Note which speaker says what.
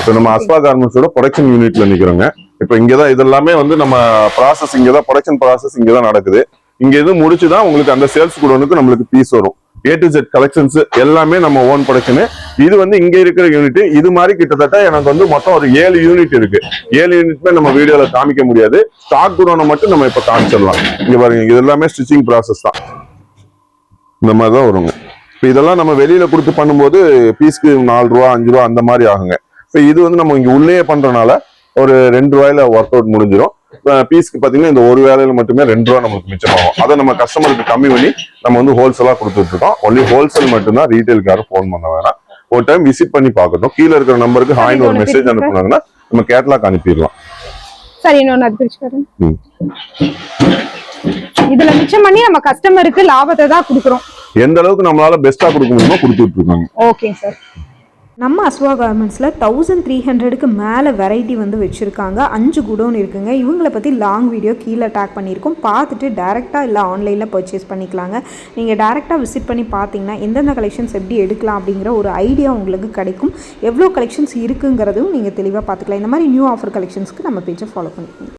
Speaker 1: இப்போ நம்ம அஸ்வா கார்மெண்ட்ஸோட ப்ரொடக்ஷன் யூனிட்ல நிக்கிறோங்க. இப்போ இங்கதான் இதெல்லாமே வந்து நம்ம ப்ராசஸ் இங்கதான் ப்ரொடக்ஷன் ப்ராசஸ் இங்கதான் நடக்குது. இங்க இது முடிச்சுதான் உங்களுக்கு அந்த சேல்ஸ் குடோனுக்கு நம்மளுக்கு பீஸ் வரும். A to Z கலெக்ஷன்ஸ் எல்லாமே நம்ம ஓன் ப்ரொடக்ஷனு. இது வந்து இங்க இருக்கிற யூனிட். இது மாதிரி கிட்டத்தட்ட எனக்கு வந்து மொத்தம் ஒரு 7 யூனிட் இருக்கு. 7 யூனிட்மே நம்ம வீடியோல காமிக்க முடியாது. ஸ்டாக் குடோனை மட்டும் நம்ம இப்ப காமிச்சிடலாம். இங்க பாருங்க, இது எல்லாமே ஸ்டிச்சிங் ப்ராசஸ் தான். இந்த மாதிரி தான் வருங்க. இப்போ இதெல்லாம் நம்ம வெளியில கொடுத்து பண்ணும்போது பீஸ்க்கு 4 ரூபா 5 ரூபா அந்த மாதிரி ஆகுங்க. இப்போ இது வந்து நம்ம இங்க உள்ளே பண்றதுனால ஒரு 2 ரூபாயில ஒர்க் அவுட் முடிஞ்சிடும். பீஸ்க்கு பாத்தீங்கன்னா இந்த ஒரு வேலையில மட்டுமே 2 ரூபா நமக்கு மிச்சமாகும். அதை நம்ம கஸ்டமருக்கு கம்மி பண்ணி நம்ம வந்து ஹோல்சேலா கொடுத்துட்டு இருக்கோம். ஒன்லி ஹோல்சேல் மட்டும்தான், ரீட்டைலுக்காரும் போன் பண்ண வேணாம். ஒரு டைம் விசிட் பண்ணி பார்க்கணும். கீழே இருக்கிற நம்பருக்கு ஹாய்னு ஒரு மெசேஜ் அனுப்புனாங்கன்னா நம்ம கேட்டலாக் அனுப்பிடலாம்.
Speaker 2: சரி, இன்னொன்னு பிரிச்சுக்கிறேன். இதுல மிச்சம் பண்ணி நம்ம கஸ்டமருக்கு லாபத்தை தான் கொடுக்குறோம்.
Speaker 1: எந்த அளவுக்கு நம்மளால பெஸ்டா கொடுக்க முடியுமோ கொடுத்துட்டு இருக்காங்க.
Speaker 2: Okay sir.
Speaker 3: நம்ம அஸ்வா கார்மெண்ட்ஸில் 1300க்கு மேலே வெரைட்டி வந்து வச்சுருக்காங்க. 5 குடோன் இருக்குங்க. இவங்களை பற்றி லாங் வீடியோ கீழே டேக் பண்ணியிருக்கோம். பார்த்துட்டு டேரெக்டாக இல்லை ஆன்லைனில் பர்ச்சேஸ் பண்ணிக்கலாங்க. நீங்கள் டேரெக்டாக விசிட் பண்ணி பார்த்தீங்கன்னா எந்தெந்த கலெக்ஷன்ஸ் எப்படி எடுக்கலாம் அப்படிங்கிற ஒரு ஐடியா உங்களுக்கு கிடைக்கும். எவ்வளோ கலெக்ஷன்ஸ் இருக்குங்கிறதும் நீங்கள் தெளிவாக பார்த்துக்கலாம். இந்த மாதிரி நியூ ஆஃபர் கலெக்ஷன்ஸ்க்கு நம்ம பேஜை ஃபாலோ பண்ணிக்கோங்க.